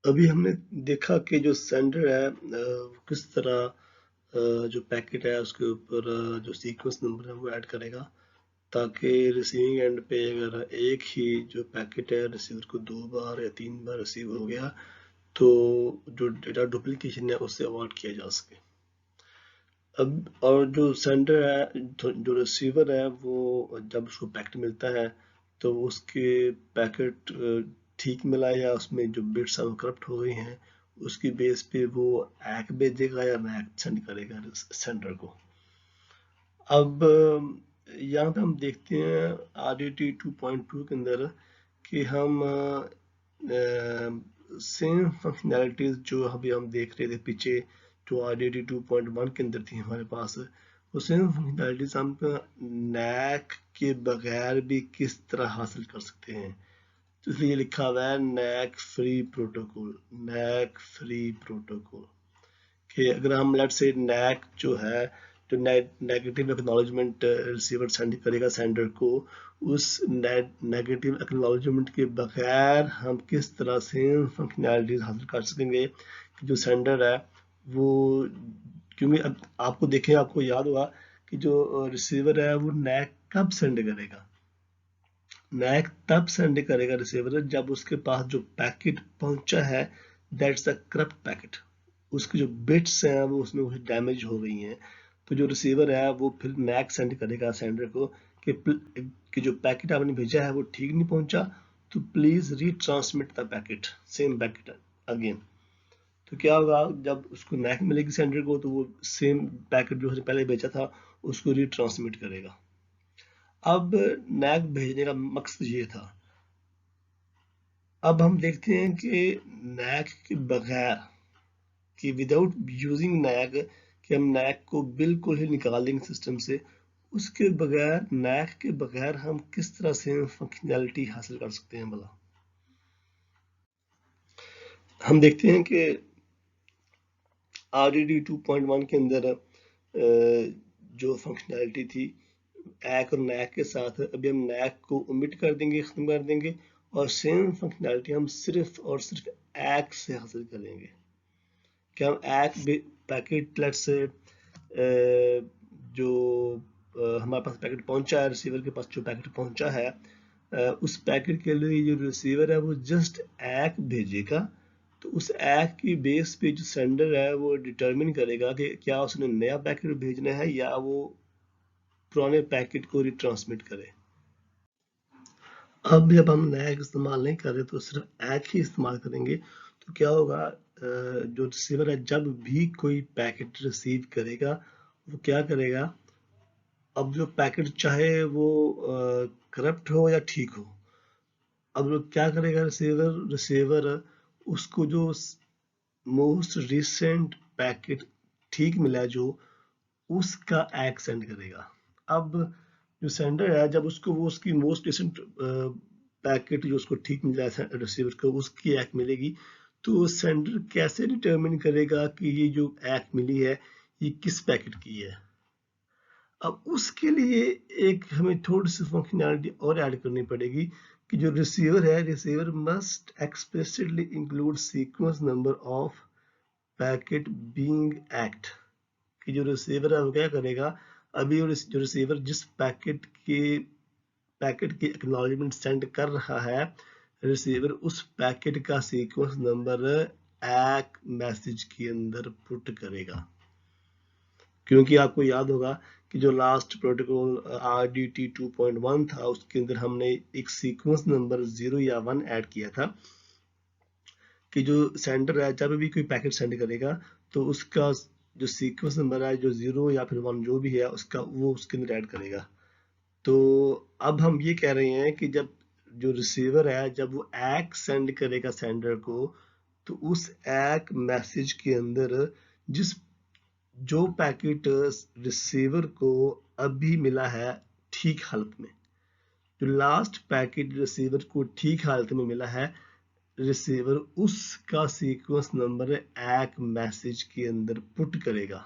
अभी हमने देखा कि जो सेंडर है किस तरह जो पैकेट है उसके ऊपर जो सीक्वेंस नंबर है वो ऐड करेगा, ताकि रिसीविंग एंड पे अगर एक ही जो पैकेट है रिसीवर को 2 बार या 3 बार रिसीव हो गया तो जो डेटा डुप्लीकेशन है उससे अवॉइड किया जा सके। अब और जो सेंडर है जो रिसीवर है वो जब उसको पैकेट मिलता है तो उसके पैकेट ठीक मिला है या उसमें जो बिट्स हैं वो करप्ट हो गई हैं, उसकी बेस पे वो ACK भेजेगा या NACK सेंड करेगा सेंडर को। अब यहाँ पे हम देखते हैं RDT 2.2 के अंदर कि हम सेम फंक्शनैलिटीज जो अभी हम देख रहे थे पीछे जो RDT 2.1 के अंदर थी हमारे पास, वो सेम फंक्शनैलिटीज हम NACK के बगैर भी किस तरह हासिल कर सकते हैं। तो इसलिए लिखा हुआ है NACK free protocol, NACK free protocol कि अगर हम लेट से NACK जो है जो नेगेटिव एक्नॉलेजमेंट रिसीवर सेंड करेगा सेंडर को, उस नेगेटिव एक्नॉलेजमेंट के बगैर हम किस तरह से फंक्शनैलिटीज हासिल कर सकेंगे कि जो सेंडर है वो, क्योंकि आपको देखें आपको याद होगा कि जो रिसीवर है वो NACK कब सेंड करेगा, NACK तब सेंड करेगा रिसीवर जब उसके पास जो पैकेट पहुंचा है दैट्स अ करप्ट पैकेट, उसकी जो बिट्स हैं वो उसमें कुछ डैमेज हो गई हैं, तो जो रिसीवर है वो फिर NACK सेंड करेगा सेंडर को कि जो पैकेट आपने भेजा है वो ठीक नहीं पहुंचा, तो please retransmit the packet, same packet again. तो क्या होगा जब उसको NACK मिलेगी सेंडर को तो वो सेम पैकेट जो उसने पहले भेजा था उसको रीट्रांसमिट करेगा। अब NACK भेजने का मकसद ये था। अब हम देखते हैं कि NACK के बगैर कि विदाउट यूजिंग NACK कि हम NACK को बिल्कुल ही निकाल देंगे सिस्टम से, उसके बगैर NACK के बगैर हम किस तरह से फंक्शनैलिटी हासिल कर सकते हैं भला। हम देखते हैं कि RDT 2.1 के अंदर जो फंक्शनैलिटी थी ACK और NACK के साथ, अभी हम NACK को ओमिट कर देंगे, खत्म कर देंगे और सेम फंक्शनैलिटी हम सिर्फ और सिर्फ ACK से हासिल करेंगे। कि हम ACK पैकेट लेट से जो हमारे पास पैकेट पहुंचा है, रिसीवर के पास जो पैकेट पहुंचा है, उस पैकेट के लिए जो रिसीवर है वो जस्ट ACK भेजेगा, तो उस ACK की बेस पे जो सेंडर है वो डिटरमिन करेगा कि क्या उसने नया पैकेट भेजना है या वो पुराने पैकेट को रिट्रांसमिट करे। अब जब हम NACK इस्तेमाल नहीं कर रहे तो सिर्फ ACK ही इस्तेमाल करेंगे, तो क्या होगा जो रिसीवर है जब भी कोई पैकेट रिसीव करेगा वो क्या करेगा, अब जो पैकेट चाहे वो करप्ट हो या ठीक हो, अब क्या करेगा रिसीवर उसको जो मोस्ट रिसेंट पैकेट ठीक मिला जो उसका ACK सेंड करेगा। अब जो सेंडर है जब उसको वो उसकी मोस्ट रिसेंट पैकेट जो उसको ठीक मिला है रिसीवर को उसकी ACK मिलेगी, तो सेंडर कैसे डिटरमिन करेगा कि ये जो ACK मिली है ये किस पैकेट की है। अब उसके लिए एक हमें थोड़ी सी फंक्शनैलिटी और ऐड करनी पड़ेगी कि जो रिसीवर है, receiver must explicitly include sequence number of packet being act, कि जो रिसीवर है वो क्या करेगा, अभी जो रिसीवर जिस पैकेट की एक्नॉलेजमेंट सेंड कर रहा है, रिसीवर उस पैकेट का सीक्वेंस नंबर ACK मैसेज के अंदर पुट करेगा। क्योंकि आपको याद होगा कि जो लास्ट प्रोटोकॉल RDT 2.1 था उसके अंदर हमने एक सीक्वेंस नंबर 0 या 1 ऐड किया था कि जो सेंडर है जब भी कोई पैकेट सेंड करेगा तो उसका जो सीक्वेंस नंबर है जो 0 या फिर 1 जो भी है उसका वो उसके अंदर ऐड करेगा। तो अब हम ये कह रहे हैं कि जब जो रिसीवर है जब वो ACK सेंड करेगा सेंडर को, तो उस ACK मैसेज के अंदर जो पैकेट रिसीवर को अभी मिला है ठीक हालत में, जो लास्ट पैकेट रिसीवर को ठीक हालत में मिला है, रिसीवर उसका सीक्वेंस नंबर ACK मैसेज के अंदर पुट करेगा।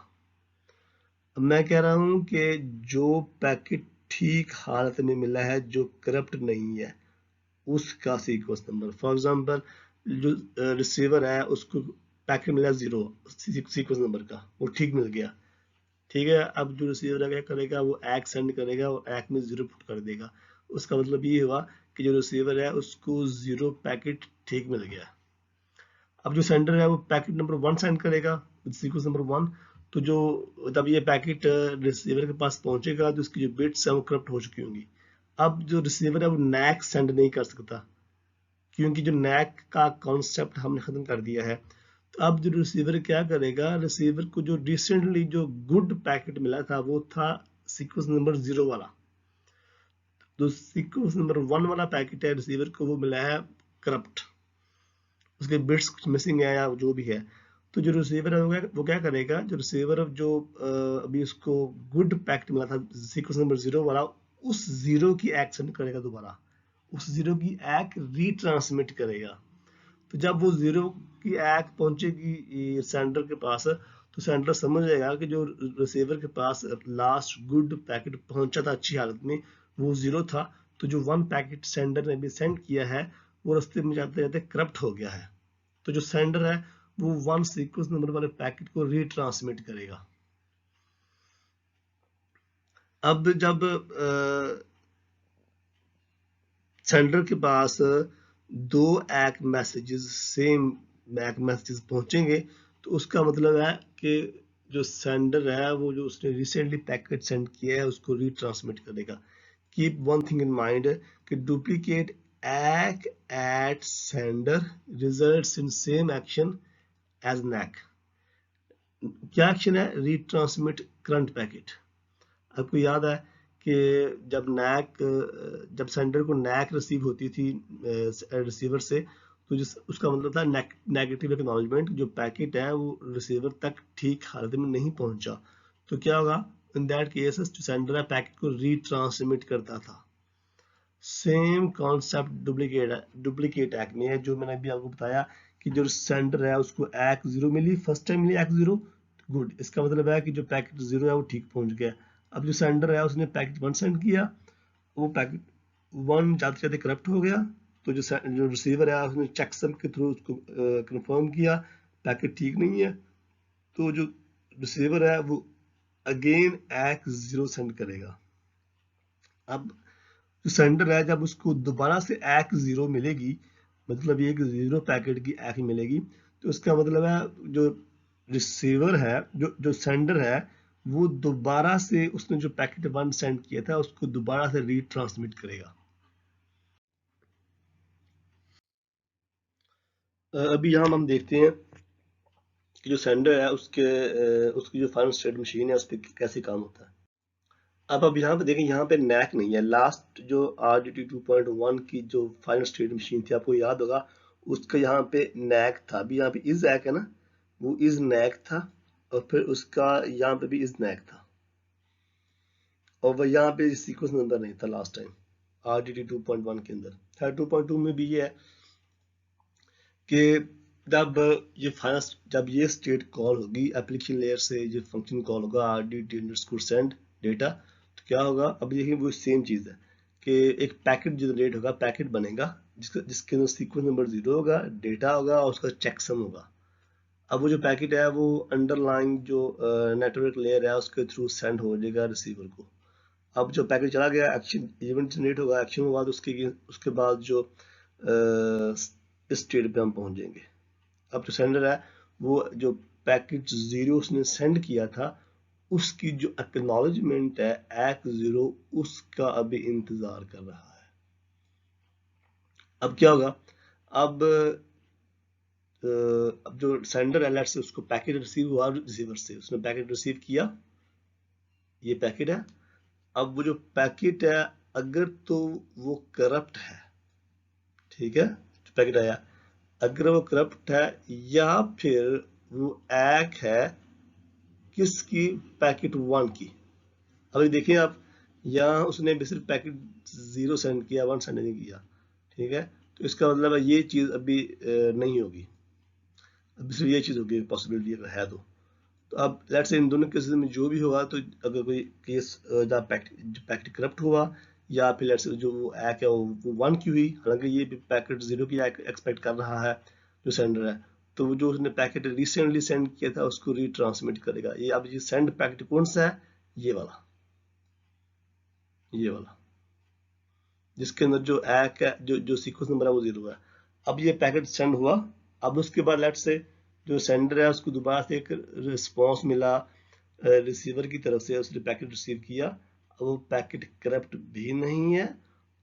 अब मैं कह रहा हूं कि जो पैकेट ठीक हालत में मिला है जो करप्ट नहीं है उसका सीक्वेंस नंबर, फॉर एग्जांपल जो रिसीवर है उसको पैकेट मिला 0 सीक्वेंस नंबर का, वो ठीक मिल गया। ठीक है, अब जो रिसीवर क्या करेगा, वो एक सेंड करेगा और एक में 0 पुट कर देगा। उसका मतलब ये हुआ कि जो रिसीवर है उसको 0 पैकेट ठीक मिल गया। अब जो सेंडर है वो पैकेट नंबर 1 सेंड करेगा सीक्वेंस नंबर 1। तो जो तब ये पैकेट रिसीवर के पास पहुंचेगा तो उसकी जो बिट्स है वो करप्ट हो चुकी होंगी। अब जो रिसीवर है वो नैक सेंड नहीं कर सकता, क्योंकि जो नैक का कॉन्सेप्ट हमने खत्म कर दिया है। तो अब जो रिसीवर क्या करेगा, रिसीवर को जो रिसेंटली जो गुड पैकेट मिला था वो था सीक्वेंस नंबर 0 वाला। तो सीक्वेंस नंबर 1 वाला पैकेट है रिसीवर को वो मिला है करप्ट, उसके बिट्स कुछ मिसिंग है या जो भी है। तो जो रिसीवर है वो क्या करेगा, जो रिसीवर जो अभी उसको गुड पैकेट मिला था सीक्वेंस नंबर 0 वाला, उस 0 की एक्शन करेगा दोबारा, उस 0 की एक रीट्रांसमिट करेगा। तो जब वो 0 की एक पहुंचेगी सेंडर के पास, तो सेंडर समझ जाएगा कि जो रिसीवर के पास लास्ट गुड पैकेट पहुंचा था अच्छी हालत में वो 0 था। तो जो 1 पैकेट सेंडर ने भी सेंड किया है वो रास्ते में जाते जाते करप्ट हो गया है। तो जो सेंडर है वो 1 सीक्वेंस नंबर वाले पैकेट को रीट्रांसमिट करेगा। अब जब सेंडर के पास 2 एक मैसेजेस सेम एक मैसेजेस पहुंचेंगे, तो उसका मतलब है कि जो सेंडर है वो जो उसने रिसेंटली पैकेट सेंड किया है उसको रीट्रांसमिट करेगा। Keep one thing in mind कि duplicate ACK at sender results in same action as NAK. क्या एक्शन है, रीट्रांसमिट करंट पैकेट। आपको याद है कि जब नैक जब सेंडर को नैक रिसीव होती थी रिसीवर से, तो जिस उसका मतलब था नेगेटिव एक्नॉलेजमेंट, जो पैकेट है वो रिसीवर तक ठीक हालत में नहीं पहुंचा। तो क्या होगा, इन दैट केस जो सेंडर है पैकेट को रीट्रांसमिट करता था। सेम कॉन्सेप्ट डुप्लीकेट एक में है, जो मैंने अभी आपको बताया कि जो सेंडर है उसको एक 0 मिली, फर्स्ट टाइम मिली एक 0, गुड, इसका मतलब है कि जो पैकेट 0 है वो ठीक पहुंच गया। अब जो सेंडर है उसने पैकेट 1 सेंड किया, वो पैकेट 1 जाते जाते करप्ट हो गया। तो जो रिसीवर है उसने चेकसम के थ्रू उसको कंफर्म किया पैकेट ठीक नहीं है। तो जो रिसीवर है वो अगेन एक 0 सेंड करेगा। अब जो सेंडर है जब उसको दोबारा से एक 0 मिलेगी, मतलब ये कि 0 पैकेट की एक मिलेगी, तो उसका मतलब है जो रिसीवर है जो सेंडर है वो दोबारा से उसने जो पैकेट 1 सेंड किया था उसको दोबारा से रीट्रांसमिट करेगा। अभी यहाँ हम देखते हैं कि जो सेंडर है उसकी जो फाइनल स्टेट मशीन है उस पर कैसे काम होता है। अब यहाँ पे देखें, यहाँ पे नैक नहीं है। लास्ट जो RDT 2.1 की जो फाइनल स्टेट मशीन थी आपको याद होगा, उसका यहाँ पे नैक था। अभी यहाँ पे इज नैक है ना, वो इज नैक था, और फिर उसका यहाँ पे भी इज नैक था, और वह यहाँ पे सीक्वेंस नंबर नहीं था लास्ट टाइम RDT 2.1 के अंदर। खैर 2.2 में भी ये है कि जब जब ये स्टेट कॉल होगी एप्लीकेशन लेयर से, ये फंक्शन कॉल होगा RDT_send डेटा, तो क्या होगा, अब देखिए वो सेम चीज है कि एक पैकेट जनरेट होगा, पैकेट बनेगा जिसके अंदर सीक्वेंस नंबर 0 होगा, डेटा होगा और उसका चेकसम होगा। अब वो जो पैकेट है वो अंडरलाइन जो नेटवर्क लेयर है उसके थ्रू सेंड हो जाएगा रिसीवर को। अब जो पैकेट चला गया, एक्शन इवेंट जनरेट होगा, एक्शन हुआ, तो उसके बाद जो इस स्टेट पे हम पहुंच जाएंगे। अब जो सेंडर है वो जो पैकेट 0 उसने सेंड किया था उसकी जो एक्नॉलेजमेंट है एक 0, उसका अभी इंतजार कर रहा है। अब क्या होगा, अब अब जो सेंडर अलर्ट से उसको पैकेट रिसीव हुआ रिसीवर से, उसने पैकेट रिसीव किया, ये पैकेट है। अब वो जो पैकेट है अगर तो वो करप्ट है, ठीक है, जो पैकेट आया अगर वो करप्ट है या फिर वो एक है किसकी, पैकेट 1 की। अभी देखिए आप, यहाँ उसने भी सिर्फ पैकेट 0 सेंड किया, 1 सेंड नहीं किया, ठीक है। तो इसका मतलब है ये चीज अभी नहीं होगी, अभी सिर्फ ये चीज होगी पॉसिबिलिटी अगर है तो अब लेट्स से इन दोनों केसेस में जो भी होगा, तो अगर कोई केस जहाँ पैकेट करप्ट हुआ या फिर लेट्स से जो एक है वो 1 की हुई, हालांकि ये भी पैकेट 0 की एक्सपेक्ट कर रहा है, जो सेंडर है, तो वो जो उसने पैकेट रिसेंटली सेंड किया था उसको रीट्रांसमिट करेगा। ये अब ये सेंड पैकेट कौन सा है, ये वाला जिसके अंदर जो एक है, जो सीक्वेंस नंबर है वो 0 है। अब ये पैकेट सेंड हुआ, अब उसके बाद लेट से जो सेंडर है उसको दोबारा से एक रिस्पॉन्स मिला रिसीवर की तरफ से, उसने पैकेट रिसीव किया। अब वो पैकेट करप्ट भी नहीं है,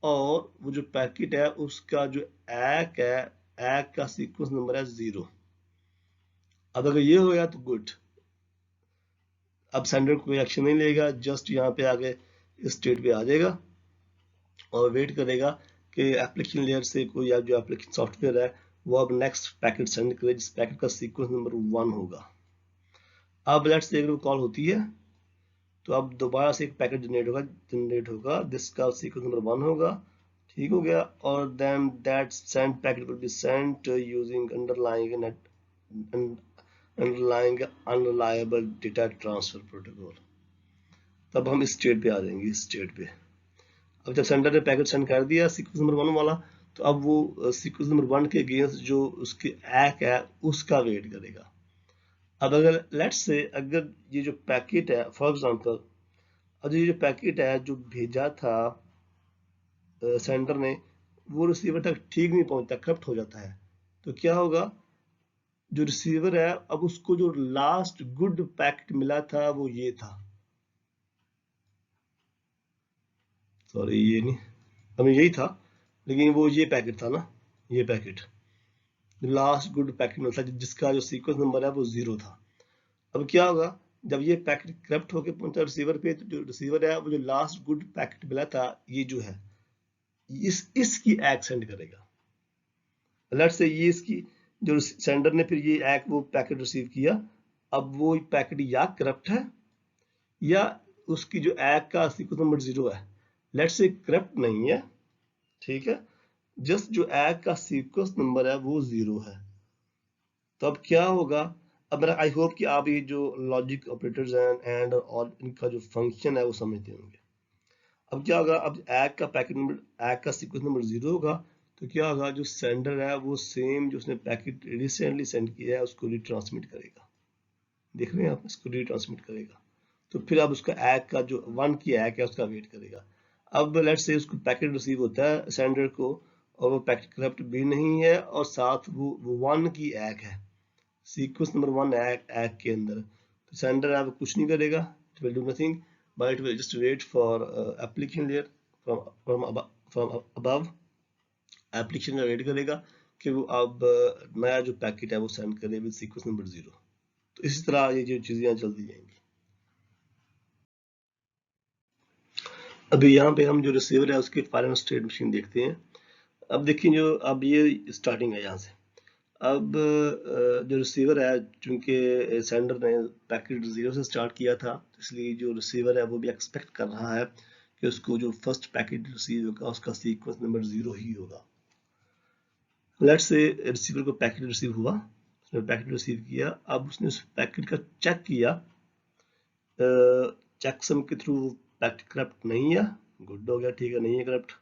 और वो जो पैकेट है उसका जो एक है, एक का सीक्वेंस नंबर है 0। अब अगर ये हो गया तो गुड, अब सेंडर कोई एक्शन नहीं लेगा, जस्ट यहाँ पे आगे इस स्टेट पे आ जाएगा और वेट करेगा कि एप्लीकेशन लेयर से कोई जो एप्लीकेशन सॉफ्टवेयर है वो अब नेक्स्ट पैकेट सेंड करे, जिस पैकेट का सीक्वेंस नंबर 1 होगा। अब लेट्स से अगर कॉल होती है तो अब दोबारा से एक पैकेट जनरेट होगा जिसका सीक्वेंस नंबर 1 होगा, ठीक हो गया। और then that send packet will be sent using underlying unreliable data transfer protocol. तब हम इस स्टेट पे आ जाएंगे, इस स्टेट पे। अब जब सेंडर ने पैकेट सेंड कर दिया सीक्वेंस नंबर 1 वाला, तो अब वो सीक्वेंस नंबर 1 के अगेंस्ट जो उसके एक है उसका वेट करेगा। अब अगर लेट्स से अगर ये जो पैकेट है फॉर एग्जांपल, अब ये जो पैकेट है जो भेजा था सेंडर ने वो रिसीवर तक ठीक नहीं पहुंचता, करप्ट हो जाता है, तो क्या होगा, जो रिसीवर है अब उसको जो लास्ट गुड पैकेट मिला था वो ये था, सॉरी ये नहीं, हमें यही था, लेकिन वो ये पैकेट था ना, ये पैकेट लास्ट गुड पैकेट मिला था जिसका जो सीक्वेंस नंबर है वो 0 था। अब क्या होगा, जब ये पैकेट करप्ट होकर पहुंचा रिसीवर पे, तो जो रिसीवर है वो जो लास्ट गुड पैकेट मिला था ये जो है इसकी एक सेंड करेगा। लेट्स से ये इसकी जो सेंडर ने फिर ये एक वो पैकेट रिसीव किया, अब वो पैकेट या करप्ट है या उसकी जो एक का सीक्वेंस नंबर 0 है। लेट्स से करप्ट नहीं है, ठीक है, जस्ट जो एक का सीक्वेंस नंबर है वो 0 है। तो अब क्या होगा, अब मेरा आई होप कि आप ये जो लॉजिक ऑपरेटर्स हैं एंड और इनका जो फंक्शन है वो समझते होंगे। अब क्या होगा, अब एक का पैकेट नंबर, एक का सीक्वेंस नंबर 0 होगा, तो क्या होगा, जो सेंडर है वो सेम जो उसने पैकेट रिसेंटली सेंड किया है उसको रिट्रांसमिट करेगा। देख रहे हैं आप, इसको रिट्रांसमिट करेगा। तो फिर अब उसका एक का जो 1 की एक है उसका वेट करेगा। अब लेट्स से उसको पैकेट रिसीव होता है सेंडर को, और वो पैकेट करप्ट भी नहीं है और साथ वो 1 की एक है, सीक्वेंस नंबर 1 एक के अंदर, तो सेंडर अब कुछ नहीं करेगा, it will do nothing but it will just wait for application layer from above. Application का वेट करेगा कि वो अब नया जो पैकेट है वो सेंड करे विद सीक्वेंस नंबर 0। तो इसी तरह ये जो चीजें चलती जाएंगी। अभी यहाँ पे हम जो रिसीवर है उसके फाइनल स्टेट मशीन देखते हैं। अब देखिए जो अब ये स्टार्टिंग है यहाँ से, अब जो रिसीवर है चूंकि सेंडर ने पैकेट 0 से स्टार्ट किया था, इसलिए जो रिसीवर है वो भी एक्सपेक्ट कर रहा है कि उसको जो फर्स्ट पैकेट रिसीव होगा उसका सीक्वेंस नंबर 0 ही होगा। लेट्स से रिसीवर को पैकेट रिसीव हुआ, उसने पैकेट रिसीव किया, अब उसने उस पैकेट का चेक किया, चेकसम के थ्रू पैकेट करप्ट नहीं है, गुड हो गया, ठीक है, नहीं है करप्ट,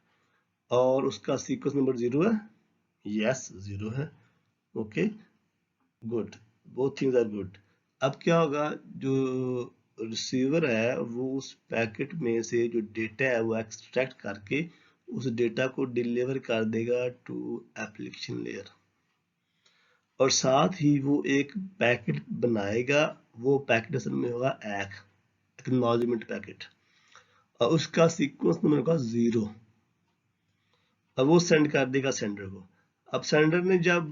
और उसका सीक्वेंस नंबर 0 है, यस 0 है, okay good, both things are good. अब क्या होगा, जो रिसीवर है वो उस पैकेट में से जो डेटा है वो एक्सट्रैक्ट करके उस डेटा को डिलीवर कर देगा टू एप्लीकेशन लेयर, और साथ ही वो एक पैकेट बनाएगा, वो पैकेट असल में होगा एक्नॉलेजमेंट पैकेट, और उसका सीक्वेंस नंबर होगा 0। अब वो सेंड कर देगा सेंडर को। अब सेंडर ने जब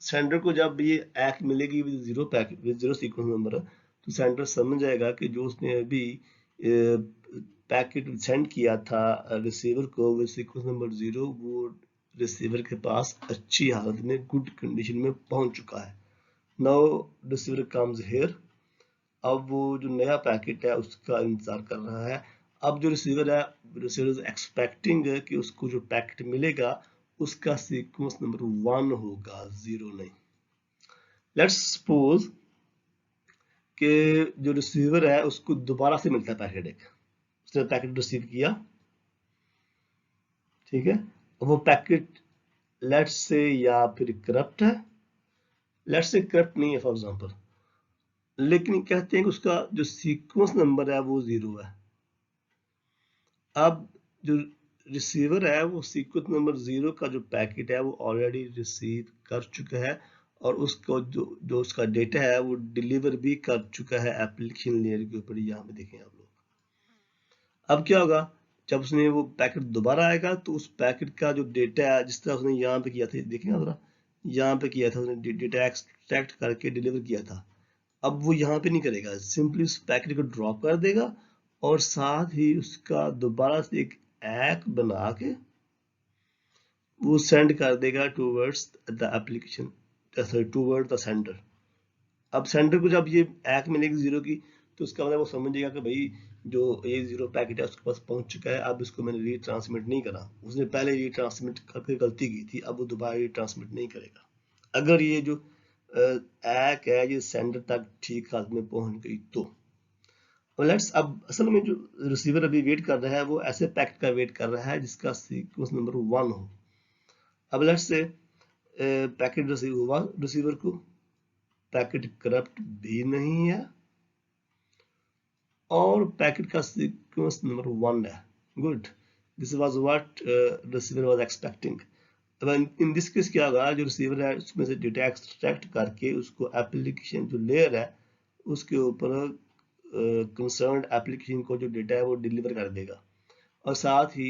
सेंडर को जब ये एक मिलेगी with 0 packet with 0 sequence number, तो सेंडर समझ जाएगा कि जो उसने अभी पैकेट सेंड किया था रिसीवर को विद सीक्वेंस नंबर 0, वो रिसीवर के पास अच्छी हालत में गुड कंडीशन में पहुंच चुका है। नाउ रिसीवर कम्स हियर, अब वो जो नया पैकेट है उसका इंतजार कर रहा है। अब जो रिसीवर है, रिसीवर इज एक्सपेक्टिंग कि उसको जो पैकेट मिलेगा उसका सीक्वेंस नंबर 1 होगा, 0 नहीं। लेट्स सपोज कि जो रिसीवर है उसको दोबारा से मिलता है पैकेट, एक उसने पैकेट रिसीव किया, ठीक है, वो पैकेट लेट्स से या फिर करप्ट है, लेट्स से करप्ट नहीं है फॉर एग्जांपल, लेकिन कहते हैं कि उसका जो सीक्वेंस नंबर है वो 0 है। अब जो रिसीवर है वो सीक्वेंस नंबर 0 का जो पैकेट है वो ऑलरेडी रिसीव कर चुका है, और उसको जो उसका डेटा है वो डिलीवर भी कर चुका है एप्लीकेशन लेयर के ऊपर। यहाँ पे देखें आप लोग, अब क्या होगा, जब उसने वो पैकेट दोबारा आएगा तो उस पैकेट का जो डेटा है जिस तरह उसने यहाँ पे किया था, देखें जरा, यहाँ पे किया था उसने, डेटा एक्सट्रैक्ट करके डिलीवर किया था, अब वो यहाँ पे नहीं करेगा, सिंपली उस पैकेट को ड्रॉप कर देगा और साथ ही उसका दोबारा से एक एक बना के वो सेंड कर देगा towards the application, sorry toward the sender. अब सेंडर को जब ये एक मिलेगी 0 की, तो उसका मतलब वो समझेगा कि भाई जो ये 0 पैकेट है उसके पास पहुंच चुका है, अब इसको मैंने रीट्रांसमिट नहीं करा, उसने पहले रीट्रांसमिट करके गलती की थी, अब वो दोबारा रीट्रांसमिट नहीं करेगा। अगर ये जो एक है ये सेंडर तक ठीक हालत में पहुंच गई तो लेट्स, अब असल में जो रिसीवर अभी वेट कर रहा है वो ऐसे पैकेट का वेट कर रहा है जिसका सीक्वेंस नंबर 1 हो। अब लेट्स से पैकेट रिसीव हुआ रिसीवर को, पैकेट करप्ट भी नहीं है और पैकेट का सीक्वेंस नंबर 1 है। Good, this was what receiver was expecting. अब इन दिस केस क्या होगा, जो रिसीवर है उसमें से डेटा एक्सट्रैक्ट करके उसको एप्लीकेशन जो लेयर है उसके ऊपर कंसर्न्ड एप्लीकेशन को जो डेटा है वो डिलीवर कर देगा, और साथ ही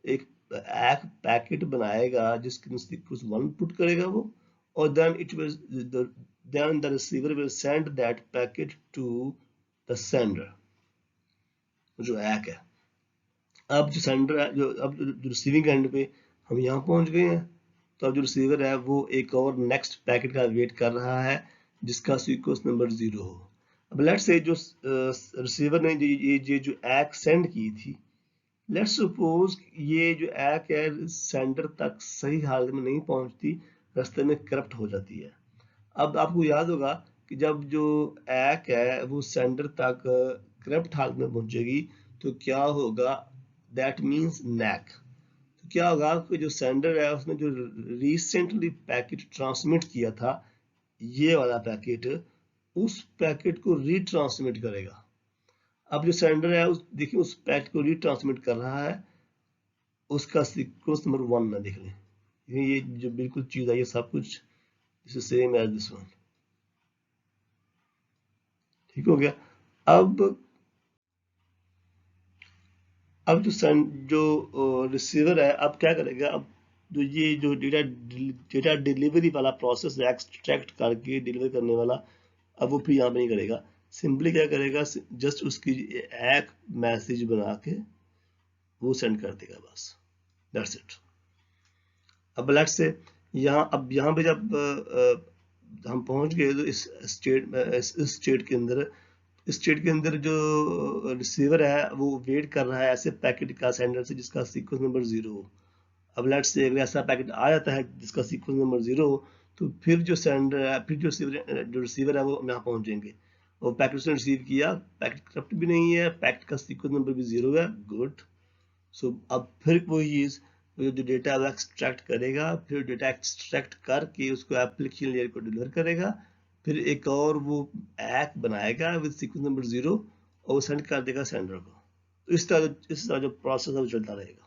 एक पैकेट बनाएगा जिसके सीक्वेंस 1 पुट करेगा वो, और then the receiver will send that packet to the sender, जो एक है। अब जो सेंडर है, अब जो रिसीविंग एंड पे हम यहाँ पहुंच गए हैं, तो अब जो रिसीवर है वो एक और नेक्स्ट पैकेट का वेट कर रहा है जिसका सीक्वेंस नंबर 0 हो। अब लेट्स से जो रिसीवर ने ये जो एक सेंड की थी, लेट्स सपोज ये जो एक है सेंडर तक सही हालत में नहीं पहुंचती, रास्ते में करप्ट हो जाती है। अब आपको याद होगा कि जब जो एक है वो सेंडर तक करप्ट हालत में पहुंचेगी तो क्या होगा, दैट मींस नैक। तो क्या होगा कि जो सेंडर है उसने जो रिसेंटली पैकेट ट्रांसमिट किया था, ये वाला पैकेट, उस पैकेट को रीट्रांसमिट करेगा। अब जो सेंडर है उस देखिए उस पैकेट को रीट्रांसमिट कर रहा है, उसका सीक्वेंस नंबर 1 ना देख लें, ये जो बिल्कुल चीज है ये सब कुछ सेम एज दिस वन। ठीक हो गया। अब जो रिसीवर है अब क्या करेगा, अब जो डेटा डिलीवरी वाला प्रोसेस है एक्सट्रैक्ट करके डिलीवर करने वाला, अब वो फिर यहाँ पे नहीं करेगा, सिंपली क्या करेगा, जस्ट उसकी एक मैसेज बना के वो सेंड कर देगा, बस दैट्स इट। अब लेट्स से यहाँ पे जब हम पहुंच गए तो इस स्टेट के अंदर जो रिसीवर है वो वेट कर रहा है ऐसे पैकेट का सेंडर से जिसका सीक्वेंस नंबर 0 हो। अब लेट्स से अगर ऐसा पैकेट आ जाता है जिसका सीक्वेंस नंबर 0 हो, तो फिर जो सेंडर है, फिर जो रिसीवर है वो यहाँ पहुंचेंगे, और पैकेट उसने रिसीव किया, पैकेट करप्ट भी नहीं है, पैकेट का सीक्वेंस नंबर भी 0 है, गुड। सो अब फिर वही चीज, जो डेटा है वो एक्सट्रैक्ट करेगा, फिर डेटा एक्सट्रैक्ट करके उसको एप्लीकेशन लेयर को डिलीवर करेगा, फिर एक और वो एक बनाएगा विद सीक्वेंस नंबर 0 और वो सेंड कर देगा सेंडर को। तो इस तरह जो प्रोसेस है वो चलता रहेगा।